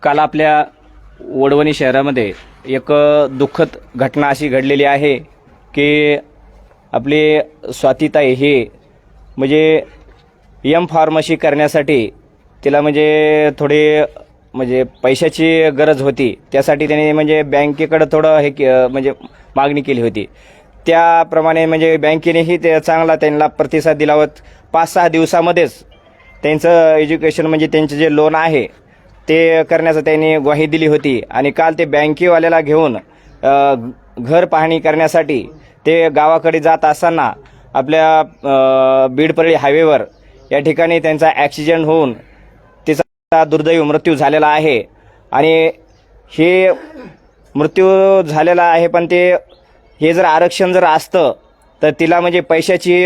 काल आपल्या वडवणी शहरामध्ये एक दुःखद घटना अशी घडलेली आहे की आपली स्वातीताई हे म्हणजे एम फार्मसी करण्यासाठी तिला म्हणजे थोडी म्हणजे पैशाची गरज होती. त्यासाठी त्याने म्हणजे बँकेकडे थोडं म्हणजे मागणी केली होती. त्याप्रमाणे म्हणजे बँकेनेही ते चांगला त्यांना प्रतिसाद दिला होता. 5-6 दिवसामध्येच त्यांचं एज्युकेशन म्हणजे त्यांचे जे लोन आहे ते करण्याचं त्यांनी ग्वाही दिली होती. आणि काल ते बँकेवाल्याला घेऊन घर पाहणी करण्यासाठी ते गावाकडे जात असताना आपल्या बीडपरळी हायवेवर या ठिकाणी त्यांचा ॲक्सिडेंट होऊन तिचा दुर्दैवी मृत्यू झालेला आहे. आणि हे मृत्यू झालेला आहे, पण ते हे जर आरक्षण जर असतं तर तिला म्हणजे पैशाची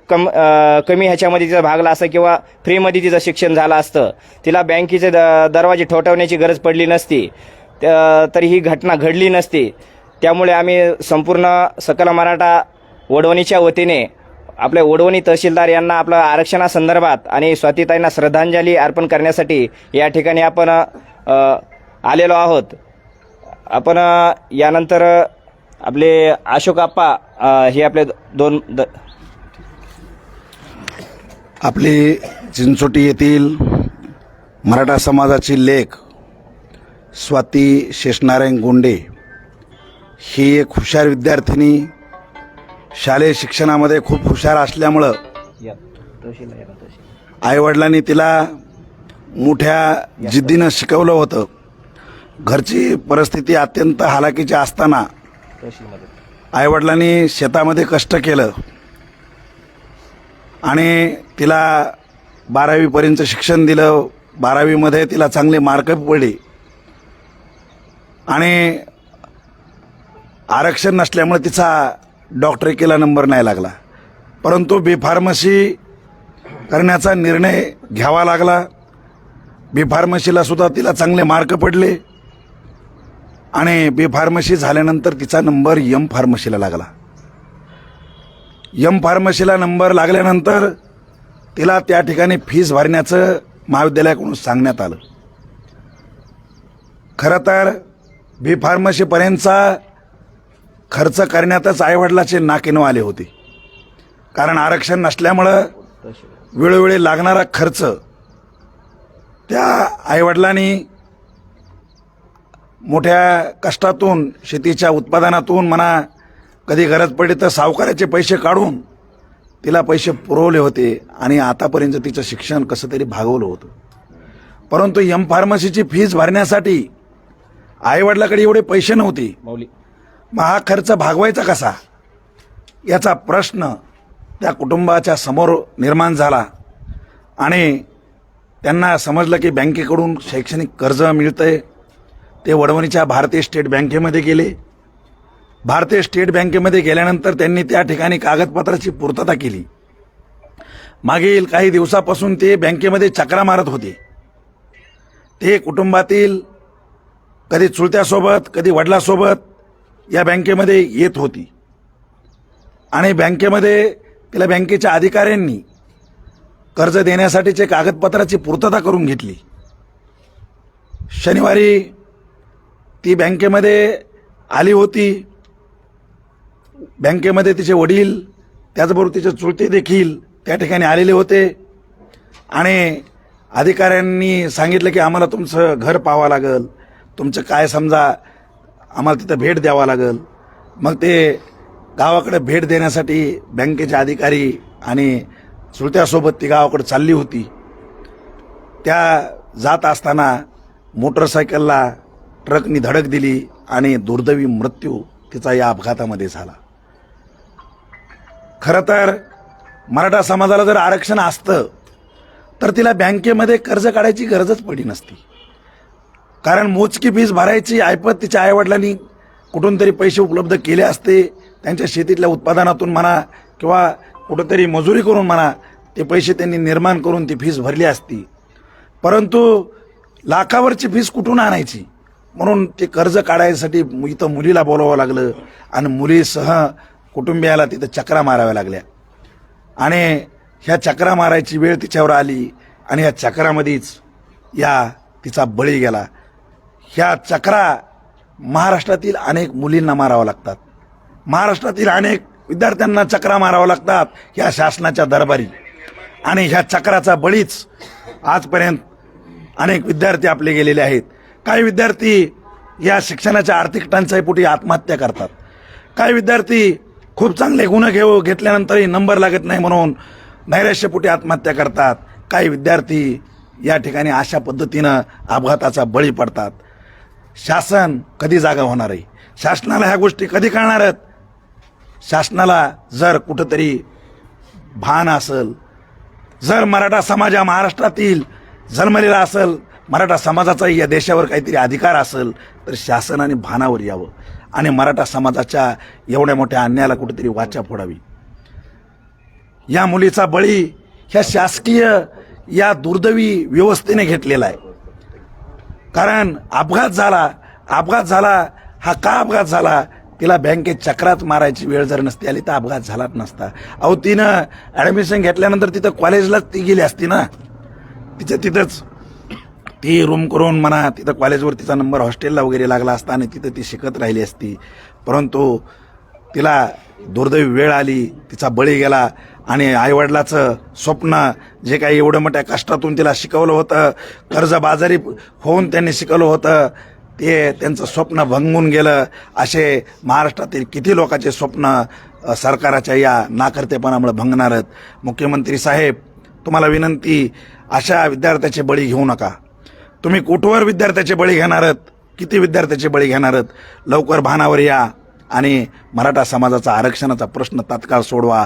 कमी ह्याच्यामध्ये तिचा भागला असतं किंवा फ्रीमध्ये तिचं शिक्षण झालं असतं. तिला बँकेचे दरवाजे ठोठावण्याची गरज पडली नसती, तरी ही घटना घडली नसती. त्यामुळे आम्ही संपूर्ण सकल मराठा वडवणीच्या वतीने आपल्या वडवणी तहसीलदार यांना आपल्या आरक्षणासंदर्भात आणि स्वातीताईंना श्रद्धांजली अर्पण करण्यासाठी या ठिकाणी आपण आलेलो आहोत. आपण यानंतर आपले अशोक आप्पा हे आपले आपली चिंचोटी येथील मराठा समाजाची लेक स्वाती शेषनारायण गोंडे ही एक हुशार विद्यार्थिनी, शालेय शिक्षणामध्ये खूप हुशार असल्यामुळं आईवडिलांनी तिला मोठ्या जिद्दीनं शिकवलं होतं. घरची परिस्थिती अत्यंत हालाकीची असताना आईवडिलांनी शेतामध्ये कष्ट केलं आणि तिला 12वीपर्यंत शिक्षण दिलं. 12वीमध्ये तिला चांगले मार्क पडले आणि आरक्षण नसल्यामुळे तिचा डॉक्टरेकीला नंबर नाही लागला. परंतु बी फार्मसी करण्याचा निर्णय घ्यावा लागला. बी फार्मसीला सुद्धा तिला चांगले मार्क पडले आणि बी फार्मसी झाल्यानंतर तिचा नंबर एम फार्मसीला लागला. एम फार्मसीला नंबर लागल्यानंतर तिला त्या ठिकाणी फीस भरण्याचं महाविद्यालयाकडून सांगण्यात आलं. खरं तर बी फार्मसीपर्यंतचा खर्च करण्यातच आईवडिलाचे नाकीनऊ आले होते. कारण आरक्षण नसल्यामुळं वेळोवेळी लागणारा खर्च त्या आईवडिलांनी मोठ्या कष्टातून, शेतीच्या उत्पादनातून म्हणा, कधी गरज पडली तर सावकाराचे पैसे काढून तिला पैसे पुरवले होते आणि आतापर्यंत तिचं शिक्षण कसं तरी भागवलं होतं. परंतु एम फार्मसीची फीस भरण्यासाठी आईवडिलाकडे एवढे पैसे नव्हते. मग हा खर्च भागवायचा कसा याचा प्रश्न त्या कुटुंबाच्या समोर निर्माण झाला आणि त्यांना समजलं की बँकेकडून शैक्षणिक कर्ज मिळतंय. ते वडवणीच्या भारतीय स्टेट बँकेमध्ये गेले. भारतीय स्टेट बँकेमध्ये गेल्यानंतर त्यांनी त्या ठिकाणी कागदपत्राची पूर्तता केली. मागील काही दिवसापासून ते बँकेमध्ये चक्रा मारत होते. ते कुटुंबातील कधी चुलत्यासोबत कधी वडिलासोबत या बँकेमध्ये येत होती आणि बँकेमध्ये तिला बँकेच्या अधिकाऱ्यांनी कर्ज देण्यासाठीचे कागदपत्राची पूर्तता करून घेतली. शनिवारी ती बँकेमध्ये आली होती. बँकेमध्ये तिचे वडील त्याचबरोबर तिचे चुलते देखील त्या ठिकाणी आलेले होते आणि अधिकाऱ्यांनी सांगितलं की आम्हाला तुमचं घर पाहावं लागेल, तुमचं काय समजा आम्हाला तिथं भेट द्यावा लागेल. मग ते गावाकडे भेट देण्यासाठी बँकेचे अधिकारी आणि चुलत्यासोबत ती गावाकडे चालली होती. त्या जात असताना मोटरसायकलला ट्रकनी धडक दिली आणि दुर्दैवी मृत्यू तिचा या अपघातामध्ये झाला. खरं तर मराठा समाजाला जर आरक्षण असतं तर तिला बँकेमध्ये कर्ज काढायची गरजच पडली नसती. कारण मोजकी फीस भरायची ऐपत तिच्या आईवडिलांनी कुठून तरी पैसे उपलब्ध केले असते. त्यांच्या शेतीतल्या उत्पादनातून म्हणा किंवा कुठंतरी मजुरी करून म्हणा ते पैसे त्यांनी निर्माण करून ती फीस भरली असती. परंतु लाखावरची फीस कुठून आणायची म्हणून ते कर्ज काढायसाठी इथं मुलीला बोलावं लागलं आणि मुलीसह कुटुंबियाला तिथं चक्रा माराव्या लागल्या आणि ह्या चक्रा मारायची वेळ तिच्यावर आली आणि या चक्रामध्येच तिचा बळी गेला. ह्या चक्रा महाराष्ट्रातील अनेक मुलींना मारावं लागतात, महाराष्ट्रातील अनेक विद्यार्थ्यांना चक्रा मारावं लागतात ह्या शासनाच्या दरबारी. आणि ह्या चक्राचा बळीच आजपर्यंत अनेक विद्यार्थी आपले गेलेले आहेत. काही विद्यार्थी या शिक्षणाच्या आर्थिक टंचाईपोटी आत्महत्या करतात. काही विद्यार्थी खूप चांगले गुण घेतल्यानंतरही नंबर लागत नाही म्हणून नैराश्यपोटी आत्महत्या करतात. काही विद्यार्थी या ठिकाणी अशा पद्धतीनं अपघाताचा बळी पडतात. शासन कधी जागा होणार आहे? शासनाला ह्या गोष्टी कधी कळणार आहेत? शासनाला जर कुठंतरी भान असेल, जर मराठा समाज या महाराष्ट्रातील जन्मलेला असेल, मराठा समाजाचाही या देशावर काहीतरी अधिकार असेल, तर शासनाने भानावर यावं आणि मराठा समाजाच्या एवढ्या मोठ्या अन्यायाला कुठेतरी वाचा फोडावी. या मुलीचा बळी ह्या शासकीय या दुर्दैवी व्यवस्थेने घेतलेला आहे. कारण अपघात झाला हा का अपघात झाला? तिला बँकेत चक्रात मारायची वेळ जर नसती आली तर अपघात झालाच नसता. अहो, तिनं ॲडमिशन घेतल्यानंतर तिथं कॉलेजलाच ती गेली असती ना. तिथंच ती रूम करून म्हणा तिथं कॉलेजवर तिचा नंबर हॉस्टेलला वगैरे लागला असता आणि तिथं ती शिकत राहिली असती. परंतु तिला दुर्दैवी वेळ आली, तिचा बळी गेला आणि आईवडिलाचं स्वप्न जे काही एवढं मोठ्या कष्टातून तिला शिकवलं होतं, कर्जबाजारी होऊन त्यांनी शिकवलं होतं, ते त्यांचं स्वप्न भंगून गेलं. असे महाराष्ट्रातील किती लोकांचे स्वप्न सरकाराच्या या नाकर्तेपणामुळे भंगणार आहेत. मुख्यमंत्री साहेब, तुम्हाला विनंती, अशा विद्यार्थ्याचे बळी घेऊ नका. तुम्ही कुठवर विद्यार्थ्याचे बळी घेणार आहात? किती विद्यार्थ्याचे बळी घेणार आहात? लवकर भानावर या आणि मराठा समाजाचा आरक्षणाचा प्रश्न तात्काळ सोडवा.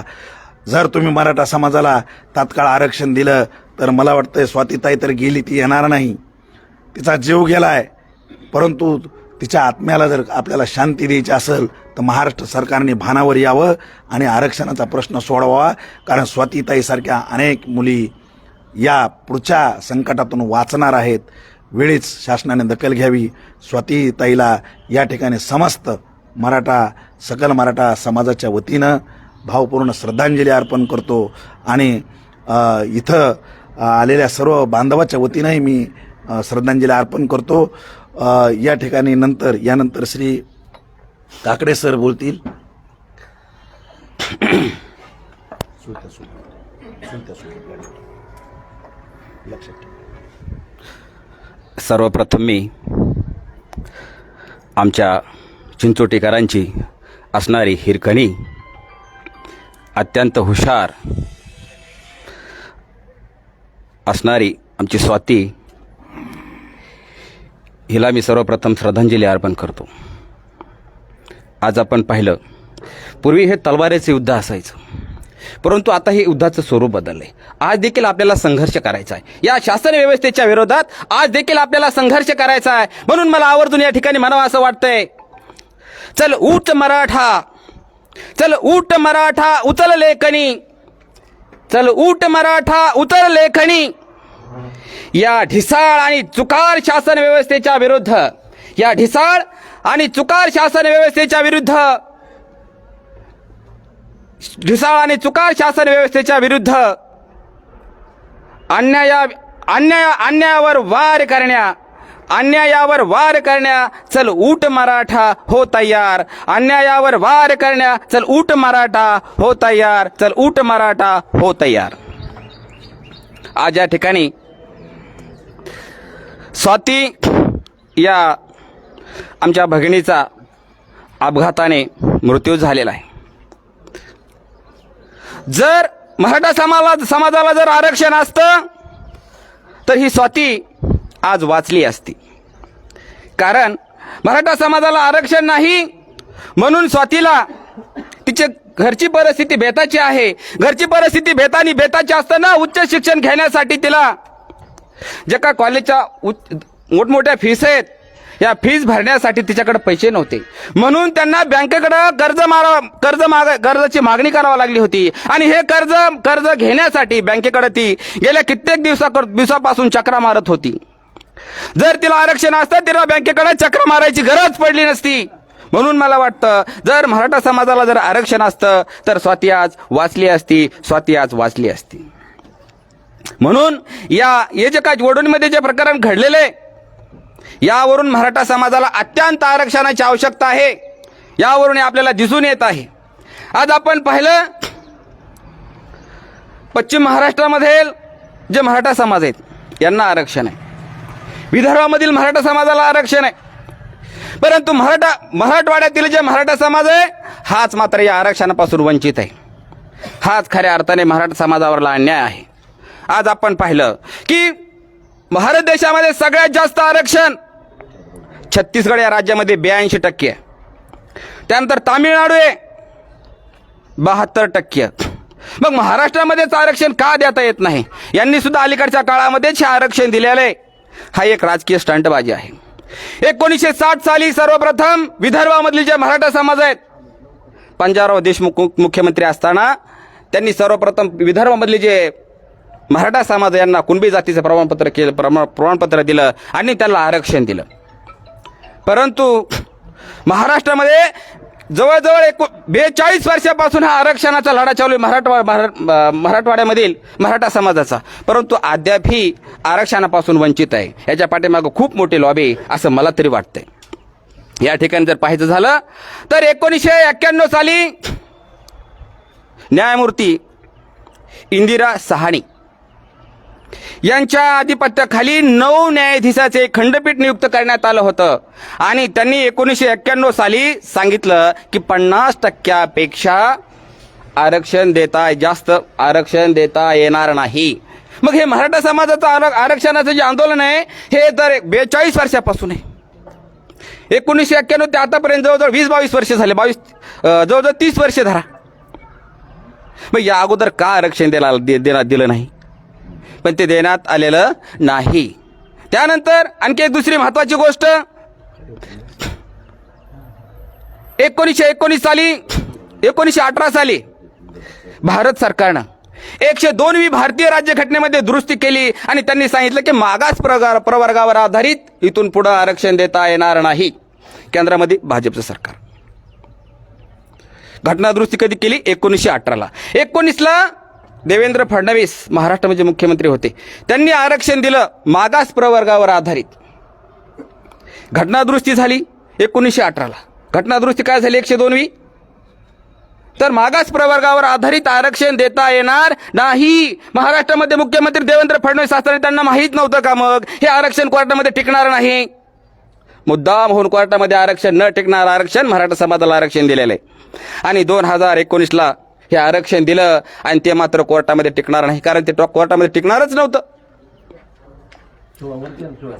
जर तुम्ही मराठा समाजाला तात्काळ आरक्षण दिलं तर मला वाटतं स्वातीताई तर गेली, ती येणार नाही, तिचा जीव गेलाय. परंतु तिच्या आत्म्याला जर आपल्याला शांती द्यायची असेल तर महाराष्ट्र सरकारने भानावर यावं आणि आरक्षणाचा प्रश्न सोडवावा. कारण स्वातीताईसारख्या अनेक मुली या पुढच्या संकटातून वाचणार आहेत. वेळीच शासनाने दखल घ्यावी. स्वातीताईला या ठिकाणी समस्त सकल मराठा समाजाच्या वतीनं भावपूर्ण श्रद्धांजली अर्पण करतो आणि इथं आलेल्या सर्व बांधवाच्या वतीनंही मी श्रद्धांजली अर्पण करतो. या ठिकाणी यानंतर श्री काकडे सर बोलतील. सर्वप्रथम मी आमच्या चिंचोटीकरांची असणारी हिरकणी, अत्यंत हुशार असणारी आमची स्वाती, हिला मी सर्वप्रथम श्रद्धांजली अर्पण करतो. आज आपण पाहिलं, पूर्वी हे तलवारीचे युद्ध असायचं, परंतु आता हे युद्धाचं स्वरूप बदललंय. आज देखील आपल्याला संघर्ष करायचा आहे. या शासन व्यवस्थेच्या विरोधात आज देखील आपल्याला संघर्ष करायचा आहे. म्हणून मला आवर्जून या ठिकाणी म्हणावं असं वाटतंय, चल उठ मराठा, चल उठ मराठा उचल लेखणी, चल उठ मराठा उचल लेखणी. या ढिसाळ आणि चुकार शासन व्यवस्थेच्या विरुद्ध, या ढिसाळ आणि चुकार शासन व्यवस्थेच्या विरुद्ध, ढिसाळ आणि चुकार शासन व्यवस्थेच्या विरुद्ध अन्यायावर वार करण्या, अन्यायावर वार करण्या, चल उठ मराठा हो तयार. अन्यायावर वार करण्या, चल उठ मराठा हो तयार, चल उठ मराठा हो तयार. आज या ठिकाणी स्वाती या आमच्या भगिनीचा अपघाताने मृत्यू झालेला आहे. जर मराठा समाजाला जर आरक्षण असतं तर ही स्वाती आज वाचली असती. कारण मराठा समाजाला आरक्षण नाही म्हणून स्वातीला तिचे घरची परिस्थिती बेताची आहे. घरची परिस्थिती बेताची असताना उच्च शिक्षण घेण्यासाठी तिला जे का कॉलेजच्या मोठमोठ्या फीस आहेत, या फीस भरण्यासाठी तिच्याकडे पैसे नव्हते. म्हणून त्यांना बँकेकडे कर्जाची मागणी करावी लागली होती. आणि हे कर्ज घेण्यासाठी बँकेकडे ती गेल्या कित्येक दिवसापासून चक्रा मारत होती. जर तिला आरक्षण असतं तिला बँकेकडे चक्र मारायची गरज पडली नसती. म्हणून मला वाटतं जर मराठा समाजाला जर आरक्षण असतं तर स्वाती आज वाचली असती. म्हणून हे जे काय वडोणीमध्ये जे प्रकरण घडलेले यावरून मराठा समाजाला अत्यंत आरक्षणाची आवश्यकता आहे, यावरून आपल्याला दिसून येत आहे. आज आपण पाहिलं पश्चिम महाराष्ट्रामध्ये जे मराठा समाज आहेत यांना आरक्षण आहे, विदर्भामधील मराठा समाजाला आरक्षण आहे, परंतु मराठवाड्यातील जे मराठा समाज आहे हाच मात्र या आरक्षणापासून वंचित आहे. हाच खऱ्या अर्थाने मराठा समाजावरला अन्याय आहे. आज आपण पाहिलं की भारत देशामध्ये सगळ्यात जास्त आरक्षण छत्तीसगड या राज्यामध्ये 82% आहे. त्यानंतर तामिळनाडू आहे 72%. मग महाराष्ट्रामध्येच आरक्षण का देता येत नाही? यांनी सुद्धा अलीकडच्या काळामध्येच हे आरक्षण दिलेलं आहे. हा एक राजकीय स्टंटबाजी आहे. 1960 साली सर्वप्रथम विदर्भामधील जे मराठा समाज आहेत, पंजाबराव देशमुख मुख्यमंत्री असताना त्यांनी सर्वप्रथम विदर्भामधले जे मराठा समाज यांना कुणबी जातीचं प्रमाणपत्र दिलं आणि त्याला आरक्षण दिलं. परंतु महाराष्ट्रामध्ये जवळजवळ 42 वर्षापासून हा आरक्षणाचा लढा चालू आहे मराठवाड्यामधील मराठा समाजाचा, परंतु अद्यापही आरक्षणापासून वंचित आहे. याच्या पाठीमागं खूप मोठी लॉबी असं मला तरी वाटतंय. या ठिकाणी जर पाहायचं झालं तर 1991 साली न्यायमूर्ती इंदिरा साहनी यांच्या आधिपत्याखाली 9 न्यायाधीशाचे खंडपीठ नियुक्त करण्यात आलं होतं आणि त्यांनी 1991 साली सांगितलं की 50%पेक्षा जास्त आरक्षण देता येणार नाही. मग हे मराठा समाजाचं आरक्षणाचं जे आंदोलन आहे हे तर 42 वर्षापासून आहे. 1991 ते आतापर्यंत जवळजवळ 20-22 वर्ष झाले, जवळजवळ 30 वर्ष धरा. मग या अगोदर का आरक्षण दिलं नाही? पण ते देण्यात आलेलं नाही. त्यानंतर आणखी एक दुसरी महत्वाची गोष्ट, 1918 साली भारत सरकारनं 102वी भारतीय राज्यघटनेमध्ये दुरुस्ती केली आणि त्यांनी सांगितलं की मागास प्रवर्गावर आधारित इथून पुढे आरक्षण देता येणार नाही. केंद्रामध्ये भाजपचं सरकार. घटना दुरुस्ती कधी केली? 1918ला. 19ला देवेंद्र फडणवीस महाराष्ट्राचे मुख्यमंत्री होते, त्यांनी आरक्षण दिलं मागास प्रवर्गावर आधारित. घटना दुरुस्ती झाली 1918ला. घटना दुरुस्ती काय झाली 102वी? तर मागास प्रवर्गावर आधारित आरक्षण देता येणार नाही. महाराष्ट्रामध्ये मुख्यमंत्री देवेंद्र फडणवीस असताना त्यांना माहीत नव्हतं का मग हे आरक्षण कोर्टामध्ये टिकणार नाही? मुद्दाम होऊन कोर्टामध्ये आरक्षण न टिकणार आरक्षण मराठा समाजाला आरक्षण दिलेलं आहे आणि 2019ला हे आरक्षण दिलं आणि ते मात्र कोर्टामध्ये टिकणार नाही, कारण ते कोर्टामध्ये टिकणारच नव्हतं.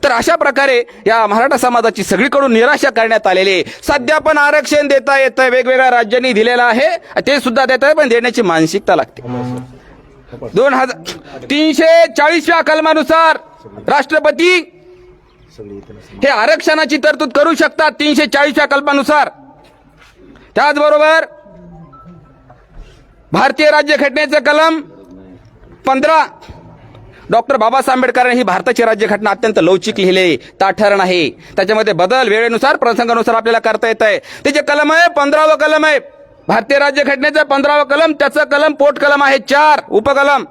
तर अशा प्रकारे या मराठा समाजाची सगळीकडून निराशा करण्यात आलेली. सध्या पण आरक्षण देता येतं, वेगवेगळ्या राज्यांनी दिलेलं आहे, ते सुद्धा देत आहे, पण देण्याची मानसिकता लागते. 340व्या कलमानुसार राष्ट्रपती हे आरक्षणाची तरतूद करू शकतात 340व्या कलमानुसार. त्याचबरोबर भारतीय राज्यघटनेचं कलम 15, डॉक्टर बाबासाहेब आंबेडकरांनी ही भारताची राज्यघटना अत्यंत लवचिक लिहिली, ताठर आहे. त्याच्यामध्ये बदल वेळेनुसार प्रसंगानुसार आपल्याला करता येत आहे. त्याचे कलम आहे 15वं कलम आहे भारतीय राज्यघटनेचं 15वं कलम. त्याचं कलम पोट कलम आहे 4 उपकलम.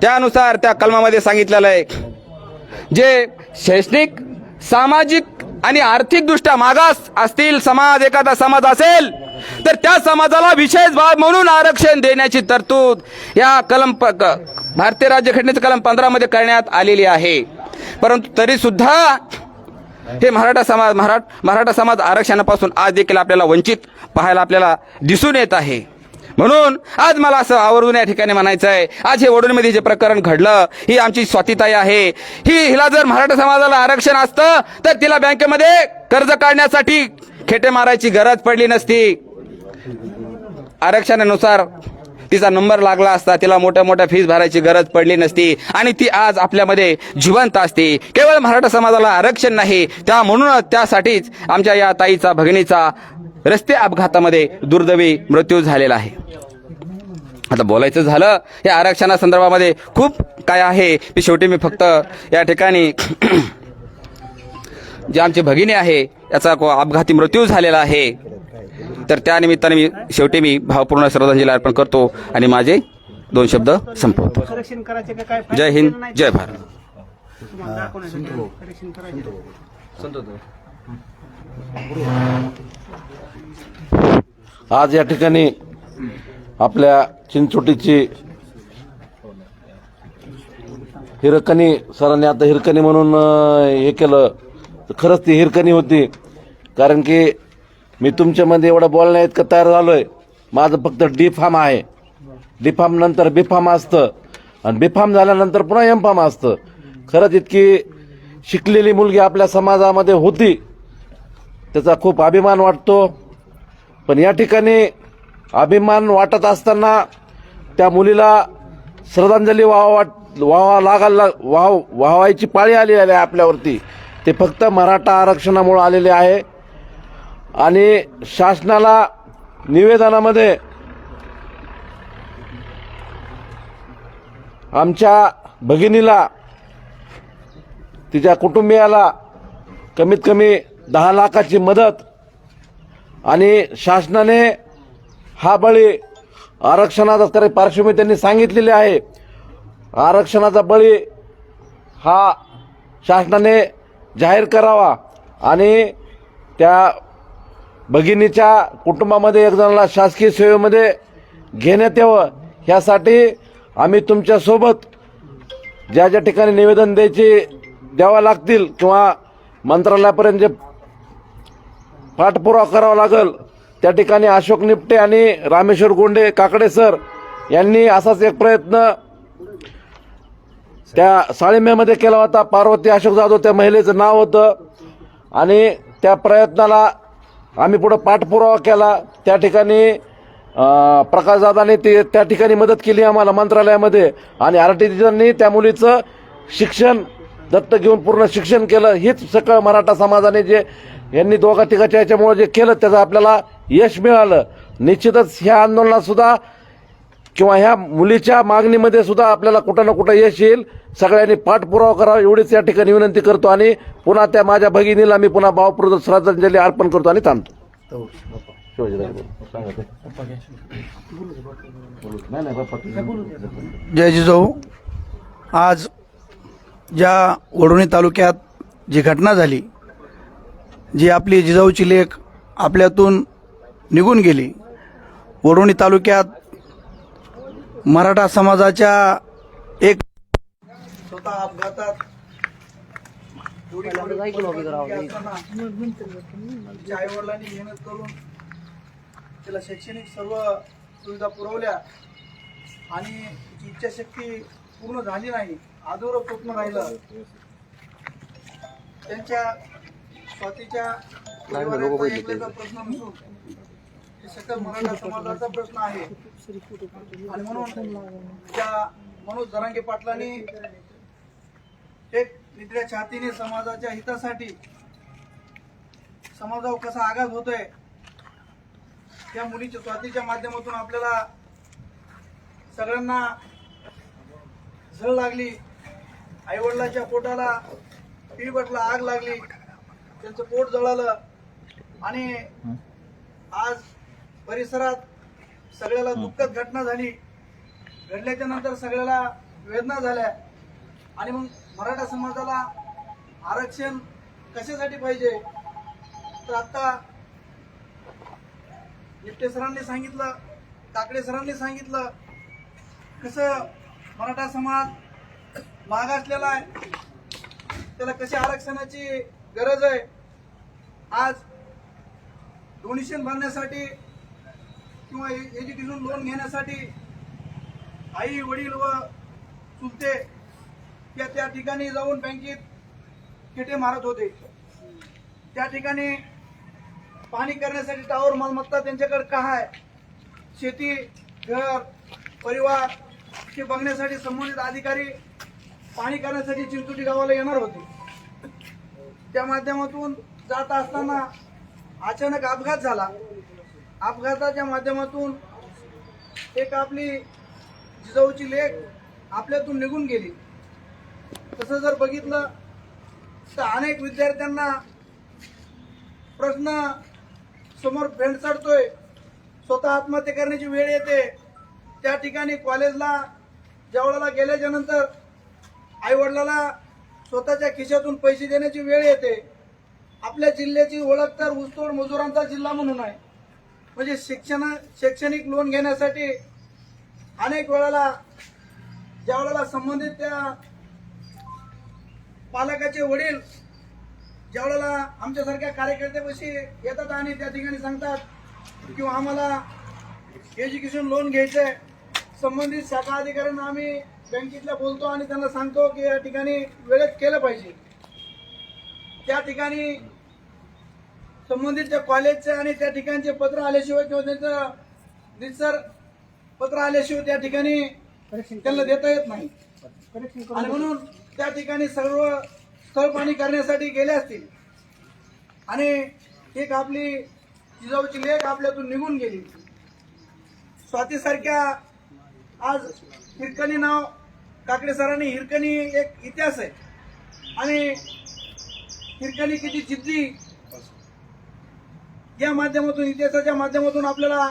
त्यानुसार त्या कलमामध्ये सांगितलेलं आहे जे शैक्षणिक, सामाजिक आणि आर्थिक दृष्ट्या मागास असतील समाज, एखादा समाज असेल तर त्या समाजाला विशेष बाब म्हणून आरक्षण देण्याची तरतूद या भारतीय राज्यघटनेचं कलम 15 मध्ये करण्यात आलेली आहे. परंतु तरी सुद्धा हे मराठा समाज आरक्षणापासून आज देखील आपल्याला वंचित पाहायला आपल्याला दिसून येत आहे. म्हणून आज मला असं आवर्जून या ठिकाणी म्हणायचं आहे, आज हे वडोदरीमध्ये जे प्रकरण घडलं ही आमची स्वातीताई आहे. हिला जर मराठा समाजाला आरक्षण असतं तर तिला बँकेमध्ये कर्ज काढण्यासाठी खेटे मारायची गरज पडली नसती. आरक्षणानुसार तिचा नंबर लागला असता, तिला मोठ्या मोठ्या फीस भरायची गरज पडली नसती आणि ती आज आपल्यामध्ये जिवंत असते. केवळ मराठा समाजाला आरक्षण नाही, म्हणूनच त्यासाठीच आमच्या या ताईचा, भगिनीचा रस्ते अपघातामध्ये दुर्दैवी मृत्यू झालेला आहे. आता बोलायचं झालं या आरक्षणासंदर्भामध्ये खूप काय आहे, शेवटी मी फक्त या ठिकाणी जे आमचे भगिनी आहे याचा अपघाती मृत्यू झालेला आहे. तर त्या निमित्ताने शेवटी मी भावपूर्ण श्रद्धांजली अर्पण करतो आणि माझे 2 शब्द संपवतो. जय हिंद, जय भारत. आज या ठिकाणी आपल्या चिंचोटीची हिरकणी सरांनी आता हिरकणी म्हणून हे केलं, खरंच ती हिरकणी होती. कारण की मी तुमच्यामध्ये एवढं बोलण्या इतकं तयार झालोय. माझं फक्त डी फार्म आहे. डी फार्म नंतर बी फार्म असतं आणि बी फार्म झाल्यानंतर पुन्हा एम फार्म असतं. खरंच इतकी शिकलेली मुलगी आपल्या समाजामध्ये होती, त्याचा खूप अभिमान वाटतो. पण या ठिकाणी अभिमान वाटत असताना त्या मुलीला श्रद्धांजली वाहायची पाळी आलेली आहे आपल्यावरती. ते फक्त मराठा आरक्षणामुळे आलेले आहे. आणि शासनाला निवेदनामध्ये आमच्या भगिनीला, तिच्या कुटुंबियाला कमीत कमी 10 लाखाची मदत आणि शासनाने हा बळी आरक्षणाचा खरे पार्श्वभूमी त्यांनी सांगितलेली आहे. आरक्षणाचा बळी हा शासनाने जाहीर करावा आणि त्या भगिनीच्या कुटुंबामध्ये एक जणाला शासकीय सेवेमध्ये घेण्यात यावं. ह्यासाठी आम्ही तुमच्यासोबत ज्या ज्या ठिकाणी निवेदन द्यावं लागतील किंवा मंत्रालयापर्यंत जे पाठपुरावा करावा लागेल त्या ठिकाणी अशोक निपटे आणि रामेश्वर गोंडे काकडे सर यांनी असाच एक प्रयत्न त्या साळीमेमध्ये केला होता. पार्वती अशोक जाधव त्या महिलेचं नाव होतं आणि त्या प्रयत्नाला आम्ही पुढे पाठपुरावा केला. त्या ठिकाणी प्रकाशदादांनी त्या ठिकाणी मदत केली आम्हाला मंत्रालयामध्ये आणि आरटीजींनी त्या मुलीचं शिक्षण दत्तक घेऊन पूर्ण शिक्षण केलं. हीच सकळ मराठा समाजाने जे यांनी दोघा तिघाच्या याच्यामुळे जे केलं त्याचं आपल्याला यश मिळालं. निश्चितच ह्या आंदोलनात सुद्धा किंवा ह्या मुलीच्या मागणीमध्ये सुद्धा आपल्याला कुठं ना कुठं यश येईल. सगळ्यांनी पाठपुरावा करावा एवढीच या ठिकाणी विनंती करतो आणि पुन्हा त्या माझ्या भगिनीला मी पुन्हा भावपूर्ण श्रद्धांजली अर्पण करतो आणि थांबतो. जय जिजाऊ. आज ज्या वडवणी तालुक्यात जी घटना झाली, जी आपली जिजाऊची लेक आपल्यातून निघून गेली, वडवणी तालुक्यात मराठा समाजाच्या एक स्वतः अपघातात आई वडिलांनी मेहनत करून तिला शैक्षणिक सर्व सुविधा पुरवल्या आणि तिची इच्छाशक्ती पूर्ण झाली नाही, अधुरं स्वप्न राहिलं. त्यांच्या स्वातीच्या परिवाराचा एकट्याचा प्रश्न नसून हे सकल मराठा समाजाचा प्रश्न आहे. आणि म्हणून त्या मनोज जरांगे पाटलांनी एक निधड्या छातीने समाजाच्या हितासाठी समाजावर कसा आघात होतोय त्या मुलीच्या स्वातीच्या माध्यमातून आपल्याला सगळ्यांना झळ लागली. आईवडिलाच्या पोटाला पिळबटला आग लागली, त्यांचं पोट जळालं आणि आज परिसरात सगळ्याला दुःखद घटना झाली. घडल्याच्या नंतर सगळ्याला वेदना झाल्या आणि मग मराठा समाजाला आरक्षण कशासाठी पाहिजे तर आता निपटे सरांनी सांगितलं, काकडे सरांनी सांगितलं कसं मराठा समाज मागासलेला आहे, त्याला कशी आरक्षणाची गरज आहे. आज डोनेशन भरण्यासाठी किंवा एज्युकेशन लोन घेण्यासाठी आई वडील व चुलते त्या ठिकाणी जाऊन बँकेत खेटे मारत होते. त्या ठिकाणी पाणी करण्यासाठी टावर मालमत्ता त्यांच्याकडे का आहे, शेती घर परिवार हे बघण्यासाठी संबंधित अधिकारी पाणी करण्यासाठी चिंचोटी गावाला येणार होते. त्या माध्यमातून जात असताना अचानक अपघात झाला. अपघाताच्या माध्यमातून एक आपली जिजाऊची लेक आपल्यातून निघून गेली. तसं जर बघितलं तर अनेक विद्यार्थ्यांना प्रश्न समोर भेडसाडतोय, स्वतः आत्महत्या करण्याची वेळ येते, त्या ठिकाणी कॉलेजला ज्यावेळेला गेल्याच्या नंतर आई वडिलाला स्वतःच्या खिशातून पैसे देण्याची वेळ येते. आपल्या जिल्ह्याची ओळख तर ऊसतोड मजुरांचा जिल्हा म्हणून आहे. म्हणजे शैक्षणिक लोन घेण्यासाठी अनेक वेळेला ज्यावेळेला संबंधित त्या पालकाचे वडील ज्यावेळेला आमच्यासारख्या कार्यकर्त्यापाशी येतात आणि त्या ठिकाणी सांगतात किंवा आम्हाला एज्युकेशन लोन घ्यायचंय, संबंधित शाखा अधिकाऱ्यांना आम्ही बँकेतल्या बोलतो आणि त्यांना सांगतो की या ठिकाणी वेळेत केलं पाहिजे. त्या ठिकाणी संबंधित त्या कॉलेजचे आणि त्या ठिकाणचे पत्र आल्याशिवाय किंवा त्यांचं निसर पत्र आल्याशिवाय त्या ठिकाणी त्यांना देता येत नाही. आणि म्हणून त्या ठिकाणी सर्व स्थळपाणी करण्यासाठी गेले असतील आणि एक आपली जिजाऊची लेक आपल्यातून निघून गेली. स्वातीसारख्या आज हिरकणी नाव काकडे सरांनी, हिरकणी एक इतिहास आहे आणि हिरकणी किती जिद्दी या माध्यमातून, इतिहासाच्या माध्यमातून आपल्याला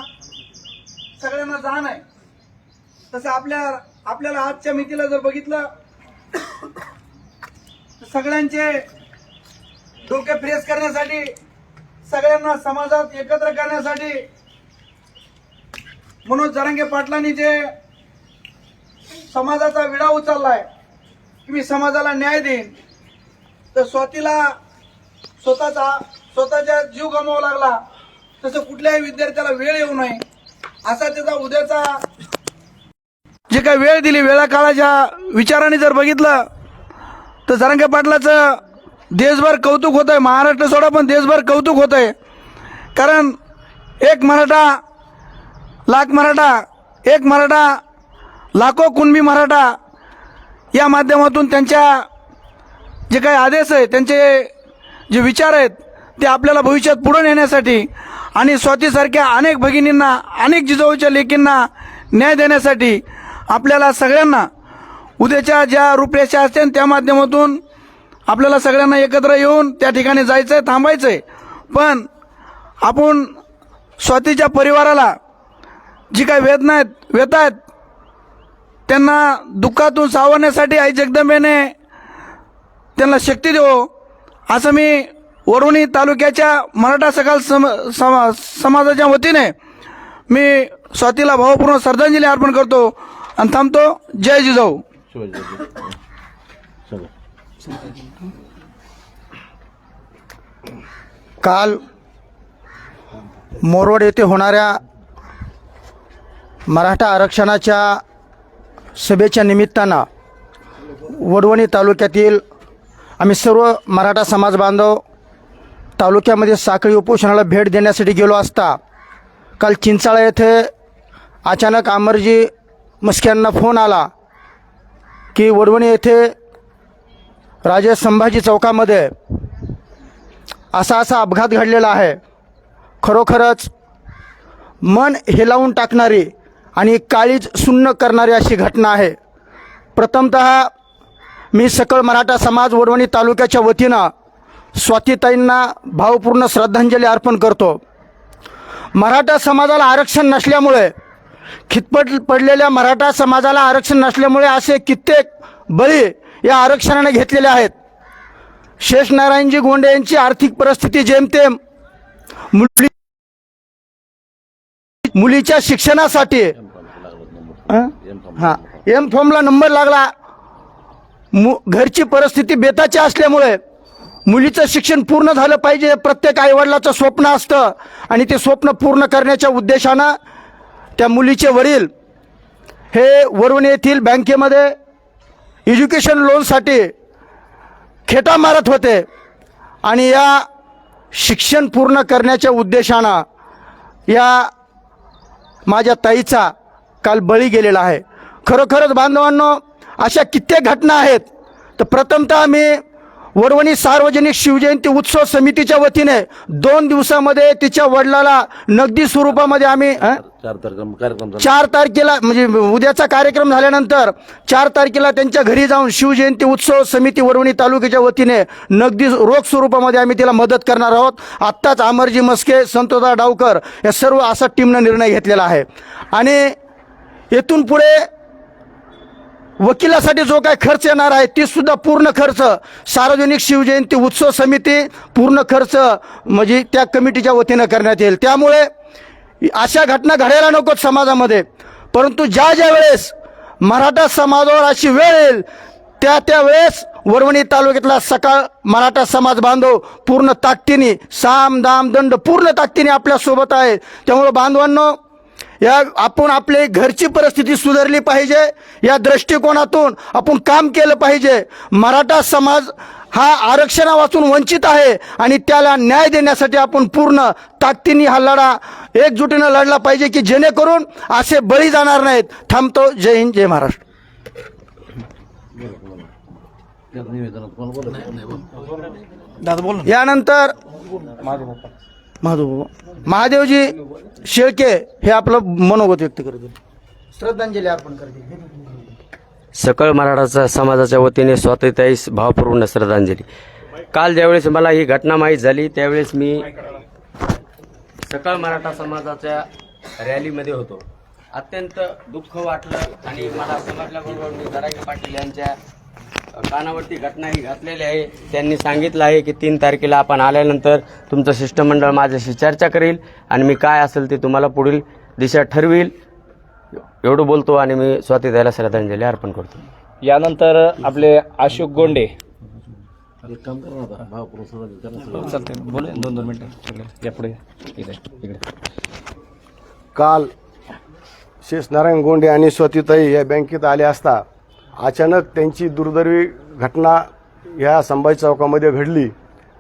सगळ्यांना जाण आहे. तसं आपल्याला आजच्या मितीला जर बघितलं तर सगळ्यांचे डोके फ्रेश करण्यासाठी, सगळ्यांना समाजात एकत्र करण्यासाठी मनोज जरांगे पाटलांनी जे समाजाचा विडा उचललाय की मी समाजाला न्याय देईन, तर स्वातीला स्वतःचा जीव गमावा लागला तसं कुठल्याही विद्यार्थ्याला वेळ येऊ नये असा त्याचा उद्याचा जे काही वेळ दिली, वेळा काळाच्या विचाराने जर बघितलं तर जरांगे पाटलाचं देशभर कौतुक होत आहे. महाराष्ट्र सोडा पण देशभर कौतुक होत आहे. कारण एक मराठा लाख मराठा, एक मराठा लाखो कुणबी मराठा या माध्यमातून त्यांच्या जे काही आदेश आहेत, त्यांचे जे विचार आहेत ते आपल्याला भविष्यात पुढे नेण्यासाठी आणि स्वातीसारख्या अनेक भगिनींना, अनेक जिजाऊच्या लेकींना न्याय देण्यासाठी आपल्याला सगळ्यांना उद्याच्या ज्या रूपरेषा असतील त्या माध्यमातून आपल्याला सगळ्यांना एकत्र येऊन त्या ठिकाणी जायचंय, थांबायचंय. पण आपण स्वातीच्या परिवाराला जी काही वेदना आहेत त्यांना दुःखातून सावरण्यासाठी आई जगदंबेने त्यांना शक्ती देवो असं मी वडवणी तालुक्याच्या मराठा सकाळ समाजाच्या वतीने मी स्वातीला भावपूर्ण श्रद्धांजली अर्पण करतो आणि थांबतो. जय जिजाऊ. काल मोरवड येथे होणाऱ्या मराठा आरक्षणाच्या सभेच्या निमित्तानं वडवणी तालुक्यातील आम्ही सर्व मराठा समाज बांधव तालुक्यामध्ये साखळी उपोषणाला भेट देण्यासाठी गेलो असता काल चिंचाळा येथे अचानक अमरजी मस्क्यांना फोन आला की वडवणी येथे राजे संभाजी चौकामध्ये असा अपघात घडलेला आहे. खरोखरच मन हेलावून टाकणारी आणि काळीज सुन्न करणारी अशी घटना आहे. प्रथमतः मी सकळ मराठा समाज वडवणी तालुक्याच्या वतीनं स्वातीताईंना भावपूर्ण श्रद्धांजली अर्पण करतो. मराठा समाजाला आरक्षण नसल्यामुळे, खितपट पडलेल्या मराठा समाजाला आरक्षण नसल्यामुळे असे कित्येक बळी या आरक्षणाने घेतलेले आहेत. शेषनारायणजी गोंडे यांची आर्थिक परिस्थिती जेमतेम मुलीच्या शिक्षणासाठी एम फॉर्मला नंबर लागला. घरची परिस्थिती बेताची असल्यामुळे मुलीचं शिक्षण पूर्ण झालं पाहिजे, प्रत्येक आईवडिलाचं स्वप्न असतं आणि ते स्वप्न पूर्ण करण्याच्या उद्देशानं त्या मुलीचे वडील हे वरुण येथील बँकेमध्ये एज्युकेशन लोनसाठी खेटा मारत होते आणि या शिक्षण पूर्ण करण्याच्या उद्देशानं या माझ्या ताईचा काल बळी गेलेला आहे. खरोखरच बांधवांनो, अशा कित्येक घटना आहेत. तर प्रथमतः मी वडवणी सार्वजनिक शिवजयंती उत्सव समितीच्या वतीने 2 दिवसामध्ये तिच्या वडिलाला नगदी स्वरूपामध्ये आम्ही 4 तारखेला म्हणजे उद्याचा कार्यक्रम झाल्यानंतर 4 तारखेला त्यांच्या घरी जाऊन शिवजयंती उत्सव समिती वडवणी तालुक्याच्या वतीने नगदी रोख स्वरूपामध्ये आम्ही तिला मदत करणार आहोत. आत्ताच अमरजी मस्के, संतोषदा डावकर या सर्व असा टीमनं निर्णय घेतलेला आहे. आणि येथून पुढे वकिलासाठी जो काही खर्च येणार आहे ती सुद्धा पूर्ण खर्च सार्वजनिक शिवजयंती उत्सव समिती पूर्ण खर्च म्हणजे त्या कमिटीच्या वतीनं करण्यात येईल. त्यामुळे अशा घटना घडायला नकोत समाजामध्ये, परंतु ज्या वेळेस मराठा समाजावर अशी वेळ येईल त्या वेळेस वडवणी तालुक्यातला सकाळ मराठा समाज बांधव पूर्ण ताकदीने साम दाम दंड पूर्ण ताकदीने आपल्यासोबत आहे. त्यामुळे बांधवांनो, या आपण आपली घरची परिस्थिती सुधारली पाहिजे या दृष्टिकोनातून आपण काम केलं पाहिजे. मराठा समाज हा आरक्षणापासून वंचित आहे आणि त्याला न्याय देण्यासाठी आपण पूर्ण ताकदीने हा लढा एकजुटीनं लढला पाहिजे की जेणेकरून असे बळी जाणार नाहीत. थांबतो. जय हिंद, जय महाराष्ट्र. यानंतर महादेवजी शेळके हे आपलं मनोगत व्यक्त करतील, श्रद्धांजली अर्पण करतील. सकळ मराठा समाजाच्या वतीने स्वातंत्र्यास भावपूर्ण श्रद्धांजली. काल ज्यावेळेस मला ही घटना माहीत झाली त्यावेळेस मी सकळ मराठा समाजाच्या रॅलीमध्ये होतो. अत्यंत दुःख वाटलं आणि मला समजल्याबरोबर मी जरांगे पाटील यांच्या कानावरती घटना ही घातलेली आहे. त्यांनी सांगितलं आहे की 3 तारखेला आपण आल्यानंतर तुमचं शिष्टमंडळ माझ्याशी चर्चा करेल आणि मी काय असेल ते तुम्हाला पुढील दिशा ठरवेल. एवढं बोलतो आणि मी स्वातंत्र्याला श्रद्धांजली अर्पण करतो. यानंतर आपले अशोक गोंडे चालते बोले 2 मिनिटं या पुढे इकडे. काल शेष नारायण गोंडे आणि स्वातीताई या बँकेत आले असता अचानक त्यांची दुर्दैवी घटना ह्या संभाजी चौकामध्ये घडली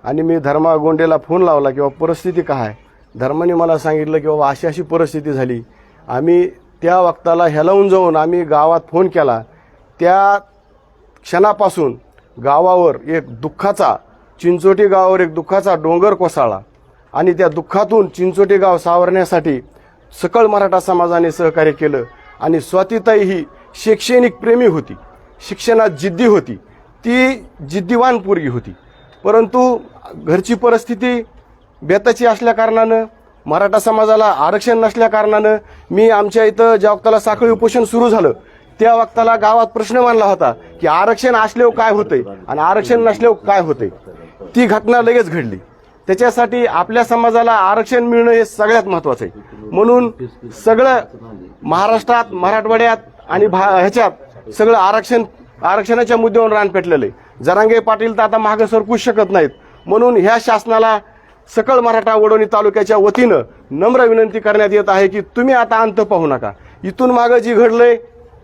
आणि मी धर्मा गोंडेला फोन लावला की बाबा परिस्थिती काय आहे. धर्माने मला सांगितलं की बाबा अशी परिस्थिती झाली. आम्ही त्या वक्ताला हेलावून जाऊन आम्ही गावात फोन केला. त्या क्षणापासून गावावर एक दुःखाचा चिंचोटी गावावर एक दुःखाचा डोंगर कोसळला आणि त्या दुःखातून चिंचोटी गाव सावरण्यासाठी सकळ मराठा समाजाने सहकार्य केलं. आणि स्वातीताई ही शैक्षणिक प्रेमी होती, शिक्षणात जिद्दी होती, ती जिद्दीवान पोरगी होती. परंतु घरची परिस्थिती बेताची असल्याकारणानं मराठा समाजाला आरक्षण नसल्याकारणानं मी आमच्या इथं ज्या वक्ताला साखळी उपोषण सुरू झालं त्या वक्ताला गावात प्रश्न मांडला होता की आरक्षण असल्यावर काय होतंय आणि आरक्षण नसल्यावर काय होतंय. ती घटना लगेच घडली. त्याच्यासाठी आपल्या समाजाला आरक्षण मिळणं हे सगळ्यात महत्त्वाचं आहे. म्हणून सगळं महाराष्ट्रात मराठवाड्यात आणि ह्याच्यात सगळं आरक्षणाच्या मुद्द्यावर रान पेटलेलं आहे. जरांगे पाटील तर आता मागं सरकूच शकत नाहीत. म्हणून ह्या शासनाला सकळ मराठा वडवणी तालुक्याच्या वतीनं नम्र विनंती करण्यात येत आहे की तुम्ही आता अंत पाहू नका. इथून मागं जी घडलंय,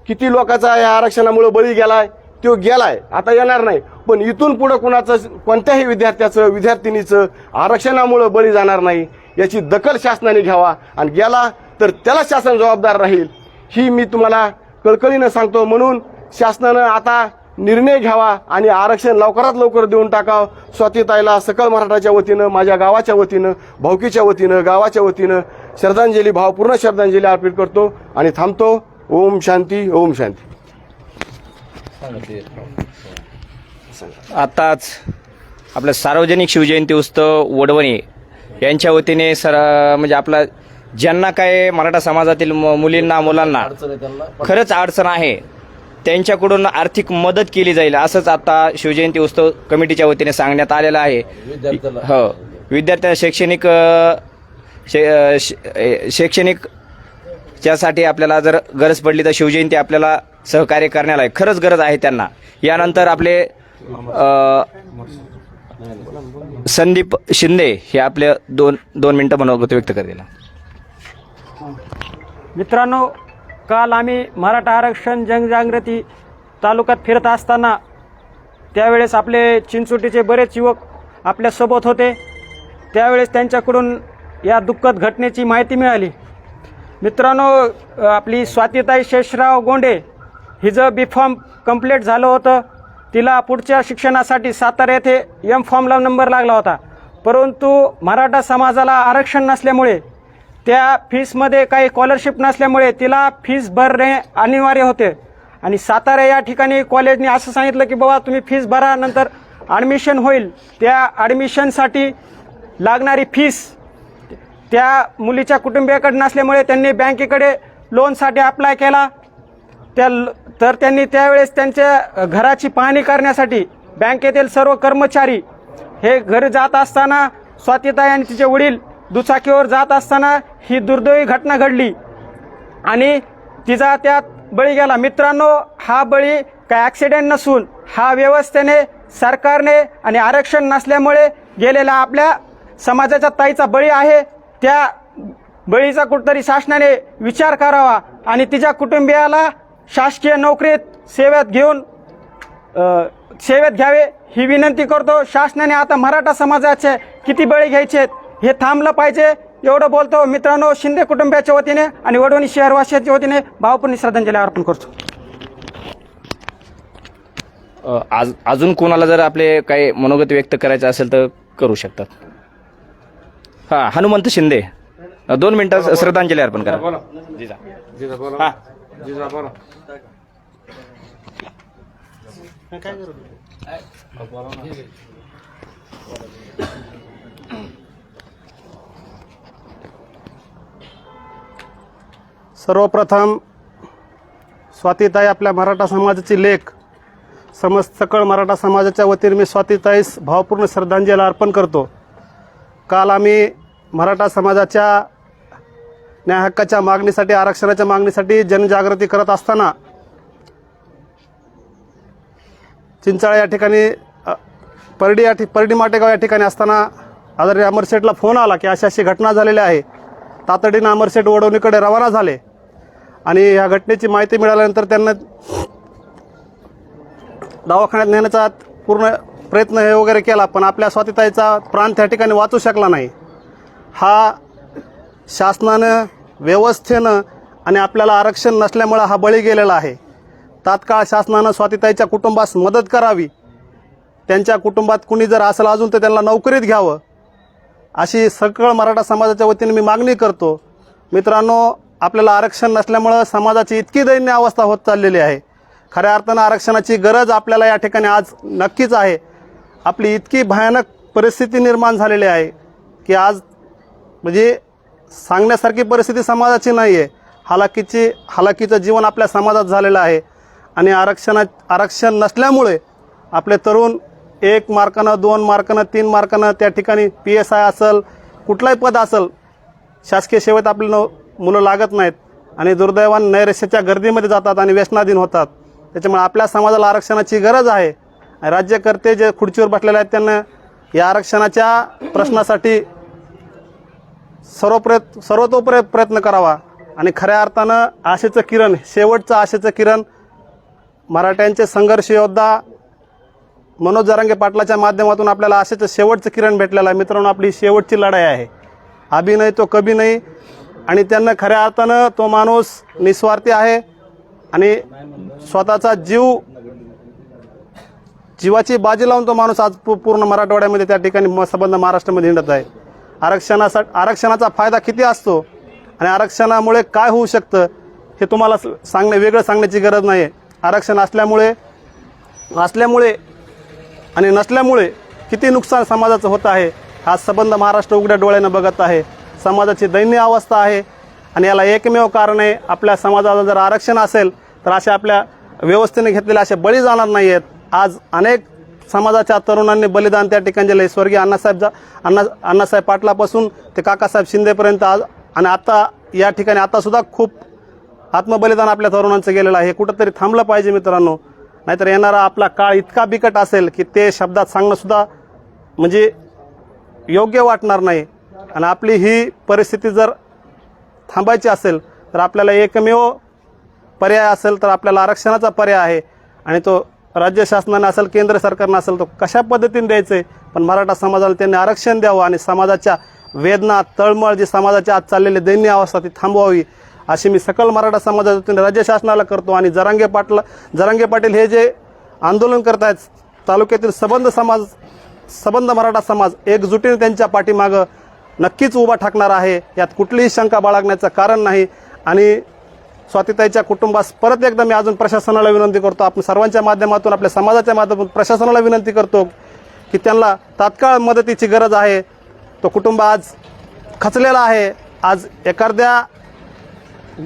किती लोकांचा या आरक्षणामुळे बळी गेलाय तो गेलाय, आता येणार नाही. पण इथून पुढं कोणत्याही विद्यार्थ्याचं विद्यार्थिनीचं आरक्षणामुळे बळी जाणार नाही याची दखल शासनाने घ्यावा आणि गेला तर त्याला शासन जबाबदार राहील ही मी तुम्हाला कळकळीनं सांगतो. म्हणून शासनानं आता निर्णय घ्यावा आणि आरक्षण लवकरात लवकर देऊन टाकावं. स्वातीताईला सकळ मराठाच्या वतीनं, माझ्या गावाच्या वतीनं, भाऊकीच्या वतीनं, गावाच्या वतीनं श्रद्धांजली, भावपूर्ण श्रद्धांजली अर्पित करतो आणि थांबतो. ओम शांती, ओम शांती. आताच आपलं सार्वजनिक शिवजयंती उत्सव वडवणी यांच्या वतीने म्हणजे आपला ज्यांना काय मराठा समाजातील मुलींना मुलांना खरंच अडचण आहे त्यांच्याकडून आर्थिक मदत केली जाईल असंच आता शिवजयंती उत्सव कमिटीच्या वतीने सांगण्यात आलेलं आहे. हो, विद्यार्थ्यांना शैक्षणिक त्यासाठी आपल्याला जर गरज पडली तर शिवजयंती आपल्याला सहकार्य करण्याला खरंच गरज आहे त्यांना. यानंतर आपले संदीप शिंदे हे आपले दोन मिनिटं मनोगत व्यक्त करतील. मित्रांनो, काल आम्ही मराठा आरक्षण जनजागृती तालुक्यात फिरत असताना त्यावेळेस आपले चिंचोटीचे बरेच युवक आपल्यासोबत होते. त्यावेळेस त्यांच्याकडून या दुःखद घटनेची माहिती मिळाली. मित्रांनो, आपली स्वातीताई शेषराव गोंडे हिचं B.Pharm कंप्लीट झालं होतं. तिला पुढच्या शिक्षणासाठी सातारा येथे M.Pharmला नंबर लागला होता, परंतु मराठा समाजाला आरक्षण नसल्यामुळे त्या फीसमध्ये काही स्कॉलरशिप नसल्यामुळे तिला फीस भरणे अनिवार्य होते. आणि सातारा या ठिकाणी कॉलेजने असं सांगितलं की बाबा तुम्ही फीस भरा, नंतर ॲडमिशन होईल. त्या ॲडमिशनसाठी लागणारी फीस त्या मुलीच्या कुटुंबियाकडे नसल्यामुळे त्यांनी बँकेकडे लोनसाठी अप्लाय केला. तर त्यांनी त्यावेळेस त्यांच्या घराची पाहणी करण्यासाठी बँकेतील सर्व कर्मचारी हे घरी जात असताना स्वातीताई आणि तिचे वडील दुचाकीवर जात असताना ही दुर्दैवी घटना घडली आणि तिचा त्यात बळी गेला. मित्रांनो, हा बळी काय ॲक्सिडेंट नसून हा व्यवस्थेने, सरकारने आणि आरक्षण नसल्यामुळे गेलेला आपल्या समाजाच्या ताईचा बळी आहे. त्या बळीचा कुठतरी शासनाने विचार करावा आणि तिच्या कुटुंबियाला शासकीय नोकरीत सेवेत घ्यावे ही विनंती करतो. शासनाने आता मराठा समाजाचे किती बळी घ्यायचे हे थांबलं पाहिजे एवढं बोलतो. मित्रांनो, शिंदे कुटुंबियाच्या वतीने आणि वडवणी शहरवासियांच्या वतीने भावपूर्ण श्रद्धांजली अर्पण करतो. अजून कोणाला जर आपले काही मनोगत व्यक्त करायचं असेल तर करू शकतात. हां, हनुमंत शिंदे 2 मिनिटात श्रद्धांजली अर्पण करा. हां, सर्वप्रथम स्वातीताई आपल्या मराठा समाजाची लेक, समस्त सकळ मराठा समाजाच्या वतीने मी स्वातीताईस भावपूर्ण श्रद्धांजली अर्पण करतो. काल आम्ही मराठा समाजाच्या न्याय हक्काच्या मागणीसाठी, आरक्षणाच्या मागणीसाठी जनजागृती करत असताना चिंचाळे या ठिकाणी परडी माटेगाव या ठिकाणी असताना आदरणीय अमरशेठला फोन आला की अशी अशी घटना झालेली आहे. तातडीनं अमरशेठ वडवणीकडे रवाना झाले आणि या घटनेची माहिती मिळाल्यानंतर त्यांना दवाखान्यात नेण्याचा पूर्ण प्रयत्न हे वगैरे केला, पण आपल्या स्वातीताईचा प्राण त्या ठिकाणी वाचू शकला नाही. हा शासनानं, व्यवस्थेनं आणि आपल्याला आरक्षण नसल्यामुळं हा बळी गेलेला आहे. तात्काळ शासनानं स्वातीताईच्या कुटुंबास मदत करावी. त्यांच्या कुटुंबात कुणी जर असेल अजून तर त्यांना नोकरीत घ्यावं अशी सकळ मराठा समाजाच्या वतीने मी मागणी करतो. मित्रांनो, आपल्याला आरक्षण नसल्यामुळं समाजाची इतकी दैन्य अवस्था होत चाललेली आहे. खऱ्या अर्थानं आरक्षणाची गरज आपल्याला या ठिकाणी आज नक्कीच आहे. आपली इतकी भयानक परिस्थिती निर्माण झालेली आहे की आज म्हणजे सांगण्यासारखी परिस्थिती समाजाची नाही आहे. हालाकीचं जीवन आपल्या समाजात झालेलं आहे आणि आरक्षण नसल्यामुळे आपले तरुण 1 मार्कानं, 2 मार्कानं, 3 मार्कानं त्या ठिकाणी PSI असेल, कुठलाही पद असेल, शासकीय सेवेत आपली मुलं लागत नाहीत आणि दुर्दैवाने नैराश्याच्या गर्दीमध्ये जातात आणि व्यसनाधीन होतात. त्याच्यामुळे आपल्या समाजाला आरक्षणाची गरज आहे. राज्यकर्ते जे खुर्चीवर बसलेले आहेत त्यांना या आरक्षणाच्या प्रश्नासाठी सर्वतोपरी प्रयत्न करावा आणि खऱ्या अर्थानं आशेचं किरण, शेवटचं आशेचं किरण मराठ्यांचे संघर्ष योद्धा मनोज जरांगे पाटलाच्या माध्यमातून आपल्याला आशेचं शेवटचं किरण भेटलेलं आहे. मित्रांनो, आपली शेवटची लढाई आहे. अभी नाही तो कभी नाही. आणि त्यांना खऱ्या अर्थानं तो माणूस निस्वार्थी आहे आणि स्वतःचा जीवाची बाजी लावून तो माणूस आज पूर्ण मराठवाड्यामध्ये त्या ठिकाणी संबंध महाराष्ट्रामध्ये हिंडत आहे. आरक्षणाचा फायदा किती असतो आणि आरक्षणामुळे काय होऊ शकतं हे तुम्हाला वेगळं सांगण्याची गरज नाही आहे. आरक्षण असल्यामुळे आणि नसल्यामुळे किती नुकसान समाजाचं होत आहे हा संबंध महाराष्ट्र उघड्या डोळ्यानं बघत आहे. समाजाची दैन्य अवस्था आहे आणि याला एकमेव कारण आहे, आपल्या समाजाला जर आरक्षण असेल तर असे आपल्या व्यवस्थेने घेतलेले असे बळी जाणार नाही आहेत. आज अनेक समाजाच्या तरुणांनी बलिदान त्या ठिकाणी दिले. स्वर्गीय अण्णासाहेब पाटलापासून ते काकासाहेब शिंदेपर्यंत आज आणि आता या ठिकाणी आतासुद्धा खूप आत्मबलिदान आपल्या तरुणांचं गेलेलं आहे. हे कुठंतरी थांबलं पाहिजे मित्रांनो, नाहीतर येणारा आपला काळ इतका बिकट असेल की ते शब्दात सांगणंसुद्धा म्हणजे योग्य वाटणार नाही. आणि आपली ही परिस्थिती जर थांबायची असेल तर आपल्याला एकमेव पर्याय असेल तर आपल्याला आरक्षणाचा पर्याय आहे आणि तो राज्य शासनाने असेल, केंद्र सरकारनं असेल, तो कशा पद्धतीने द्यायचं आहे, पण मराठा समाजाला त्यांनी आरक्षण द्यावं आणि समाजाच्या वेदना, तळमळ जी समाजाची आज चाललेली दैन्य अवस्था ती थांबवावी अशी मी सकल मराठा समाजाच्या राज्य शासनाला करतो. आणि जरांगे पाटील हे जे आंदोलन करत आहेत, तालुक्यातील सबंध मराठा समाज एकजुटीने त्यांच्या पाठीमागं नक्कीच उभा ठाकणार आहे, यात कुठलीही शंका बाळगण्याचं कारण नाही. आणि स्वातीताईच्या कुटुंबास परत एकदा मी अजून प्रशासनाला विनंती करतो, आपण सर्वांच्या माध्यमातून, आपल्या समाजाच्या माध्यमातून प्रशासनाला विनंती करतो की त्यांना तात्काळ मदतीची गरज आहे. तो कुटुंब आज खचलेला आहे. आज एखाद्या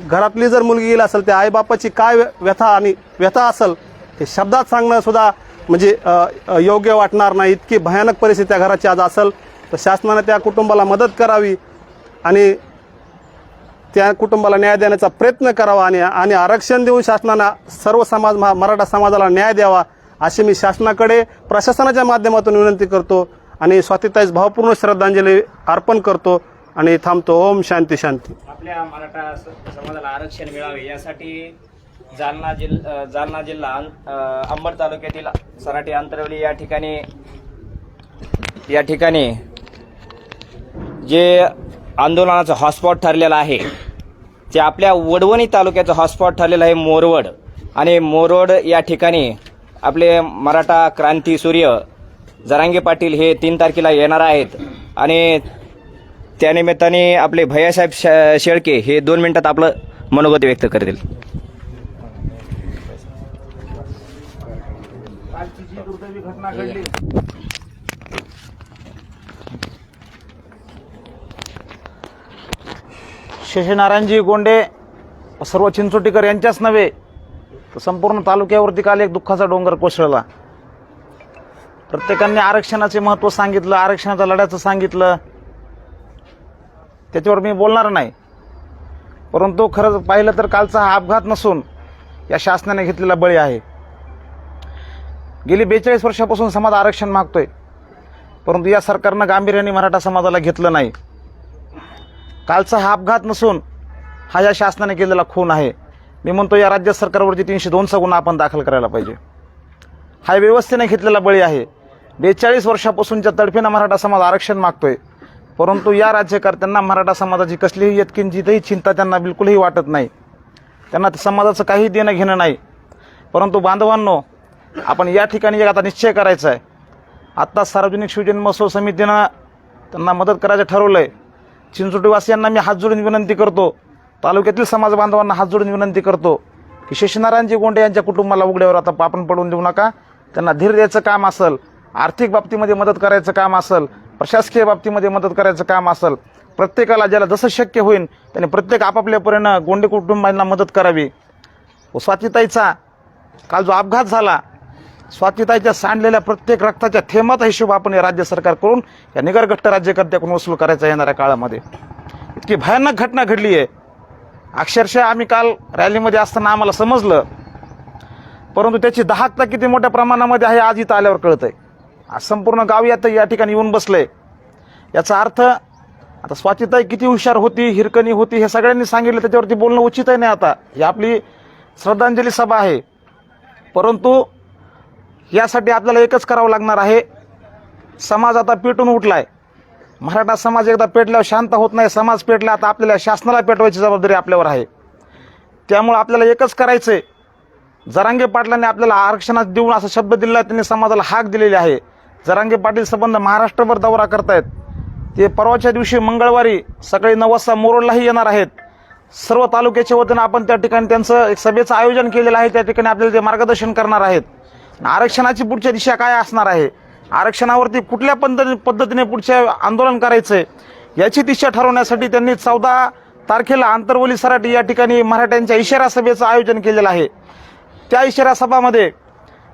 घरातली जर मुलगी गेली असेल, त्या आईबापाची काय व्यथा असेल हे शब्दात सांगणं सुद्धा म्हणजे योग्य वाटणार नाही. इतकी भयानक परिस्थिती त्या घराची आज असेल, तर शासनाने त्या कुटुंबाला मदत करावी आणि त्या कुटुंबाला न्याय देण्याचा प्रयत्न करावा आणि आरक्षण देऊन शासनानं सर्व मराठा समाजाला न्याय द्यावा अशी मी शासनाकडे प्रशासनाच्या माध्यमातून विनंती करतो आणि स्वातीताईस भावपूर्ण श्रद्धांजली अर्पण करतो आणि थांबतो. ओम शांती शांती. आपल्या मराठा समाजाला आरक्षण मिळावे यासाठी जालना जिल्हा अंबड तालुक्यातील सराटी आंतरवली या ठिकाणी जे आंदोलनाचं हॉटस्पॉट ठरलेलं आहे ते आपल्या वडवणी तालुक्याचं हॉटस्पॉट ठरलेलं आहे मोरवड. आणि मोरवड या ठिकाणी आपले मराठा क्रांती सूर्य जरांगे पाटील हे 3 तारखेला येणार आहेत आणि त्यानिमित्ताने आपले भैयासाहेब शेळके हे 2 मिनिटात आपलं मनोगत व्यक्त करतील. कालची जी दुर्दैवी घटना घडली, शेषनारायणजी गोंडे सर्व चिंचोटीकर यांच्याच नव्हे तर संपूर्ण तालुक्यावरती काल एक दुःखाचा डोंगर कोसळला. प्रत्येकाने आरक्षणाचे महत्त्व सांगितलं, आरक्षणाच्या लढ्याचं सांगितलं, त्याच्यावर मी बोलणार नाही. परंतु खरंच पाहिलं तर कालचा हा अपघात नसून या शासनाने घेतलेला बळी आहे. गेली 42 वर्षापासून समाज आरक्षण मागतोय, परंतु या सरकारनं गांभीर्याने मराठा समाजाला घेतलं नाही. कालचा हा अपघात नसून हा या शासनाने केलेला खून आहे. मी म्हणतो या राज्य सरकारवरती 302चा गुन्हा आपण दाखल करायला पाहिजे. हा व्यवस्थेने घेतलेला बळी आहे. 42 वर्षापासूनच्या तडफीनं मराठा समाज आरक्षण मागतोय, परंतु या राज्यकर्त्यांना मराठा समाजाची कसलीही यत्किंचितही चिंता त्यांना बिलकुलही वाटत नाही. त्यांना समाजाचं काही देणं घेणं नाही. परंतु बांधवांनो, आपण या ठिकाणी एक आता निश्चय करायचा आहे. आत्ता सार्वजनिक शिवजन्मोत्सव समितीनं त्यांना मदत करायचं ठरवलं आहे. चिंचोटीवासियांना मी हात जोडून विनंती करतो, तालुक्यातील समाज बांधवांना हात जोडून विनंती करतो की शेषनारायणजी गोंडे यांच्या कुटुंबाला उघड्यावर आता आपण पडून देऊ नका. त्यांना धीर द्यायचं काम असेल, आर्थिक बाबतीमध्ये मदत करायचं काम असेल, प्रशासकीय बाबतीमध्ये मदत करायचं काम असेल, प्रत्येकाला ज्याला जसं शक्य होईल त्यांनी प्रत्येक आपापल्या परीनं गोंडे कुटुंबांना मदत करावी. स्वातीताईचा काल जो अपघात झाला, स्वातीताईच्या सांडलेल्या प्रत्येक रक्ताच्या थेंबाचा हिशोब आपण या राज्य सरकारकडून या निगरगट्ट राज्यकर्त्याकडून वसूल करायचा येणाऱ्या काळामध्ये. इतकी भयानक घटना घडली आहे. अक्षरशः आम्ही काल रॅलीमध्ये असताना आम्हाला समजलं, परंतु त्याची दाहकता किती मोठ्या प्रमाणामध्ये आहे आज इथं आल्यावर कळत आहे. आज संपूर्ण गाव या ठिकाणी येऊन बसलंय. याचा अर्थ आता स्वातीताई किती हुशार होती, हिरकणी होती हे सगळ्यांनी सांगितलं, त्याच्यावरती बोलणं उचित आहे नाही. आता ही आपली श्रद्धांजली सभा आहे, परंतु यासाठी आपल्याला एकच करावं लागणार आहे. समाज आता पेटून उठलाय. मराठा समाज एकदा पेटल्यावर शांत होत नाही. समाज पेटला, आता आपल्याला शासनाला पेटवायची जबाबदारी आपल्यावर आहे. त्यामुळे आपल्याला एकच करायचं आहे. जरांगे पाटलांनी आपल्याला आरक्षणात देऊन असा शब्द दिला, त्यांनी समाजाला हाक दिलेली आहे. जरांगे पाटील संबंध महाराष्ट्रभर दौरा करतायत. ते परवाच्या दिवशी मंगळवारी सकाळी 9 वाजता मोरोळलाही येणार आहेत. सर्व तालुक्याच्या वतीनं आपण त्या ठिकाणी त्यांचं एक सभेचं आयोजन केलेलं आहे. त्या ठिकाणी आपल्याला ते मार्गदर्शन करणार आहेत. आरक्षणाची पुढच्या दिशा काय असणार आहे, आरक्षणावरती कुठल्या पद्धतीने पुढचे आंदोलन करायचं आहे याची दिशा ठरवण्यासाठी त्यांनी 14 तारखेला आंतरवली सराटी या ठिकाणी मराठ्यांच्या इशारा सभेचं आयोजन केलेलं आहे. त्या इशारा सभामध्ये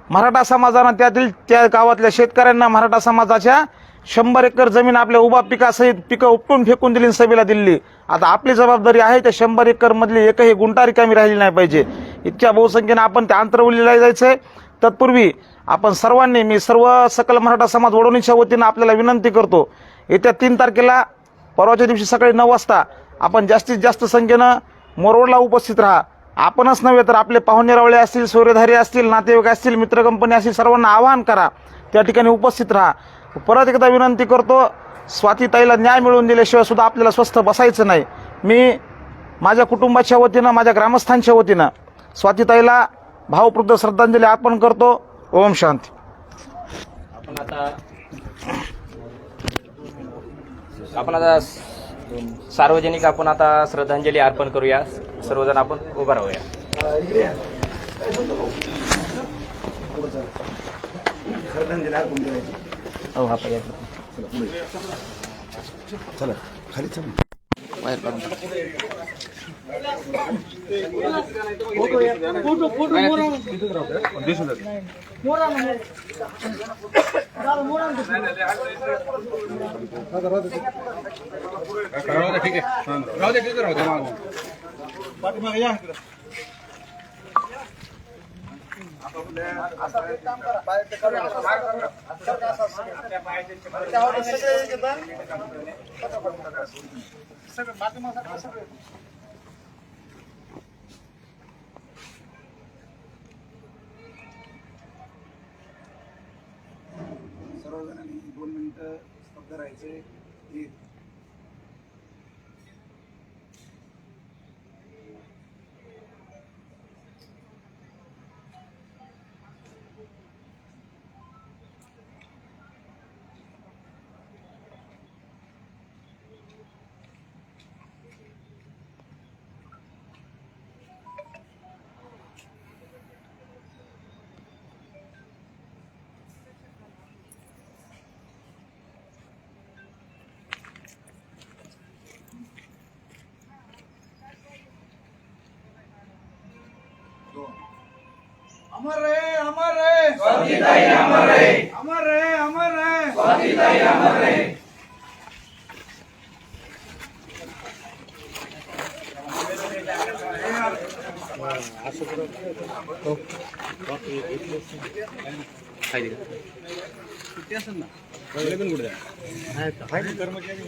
मराठा समाजानं त्या गावातल्या शेतकऱ्यांना मराठा समाजाच्या 100 एकर जमीन आपल्या उभा पिकासहित पिकं उपटून फेकून दिली, सभेला दिली. आता आपली जबाबदारी आहे त्या 100 एकरमधली एकही गुंठा रिकामी राहिली नाही पाहिजे. इतक्या बहुसंख्येनं आपण त्या आंतरवलीला जायचं आहे. तत्पूर्वी आपण सर्वांनी, मी सकल मराठा समाज वडवणीच्या वतीनं आपल्याला विनंती करतो, येत्या 3 तारखेला परवाच्या दिवशी सकाळी 9 वाजता आपण जास्तीत जास्त संख्येनं मोरोळला उपस्थित राहा. आपणच नव्हे तर आपले पाहुणेरावळे असतील, सूर्यधारी असतील, नातेवाईक असतील, मित्र कंपनी असतील, सर्वांना आवाहन करा, त्या ठिकाणी उपस्थित राहा. परत एकदा विनंती करतो, स्वातीताईला न्याय मिळवून दिल्याशिवाय सुद्धा आपल्याला स्वस्थ बसायचं नाही. मी माझ्या कुटुंबाच्या वतीनं, माझ्या ग्रामस्थांच्या वतीनं स्वातीताईला भावपूर्ण श्रद्धांजली अर्पण करतो. ओम शांती. आपण आता सार्वजनिक आपण आता श्रद्धांजली अर्पण करूया. सर्वजण आपण उभा राहूया. हो हा पर्याय. चला खाली चला. सर्वजणांनी 2 मिनिटं स्तब्ध राहायचे. अमर रहे, अमर रहे स्वातीताई, अमर रहे, अमर रहे, अमर रहे स्वातीताई, अमर रहे. कर्मचारी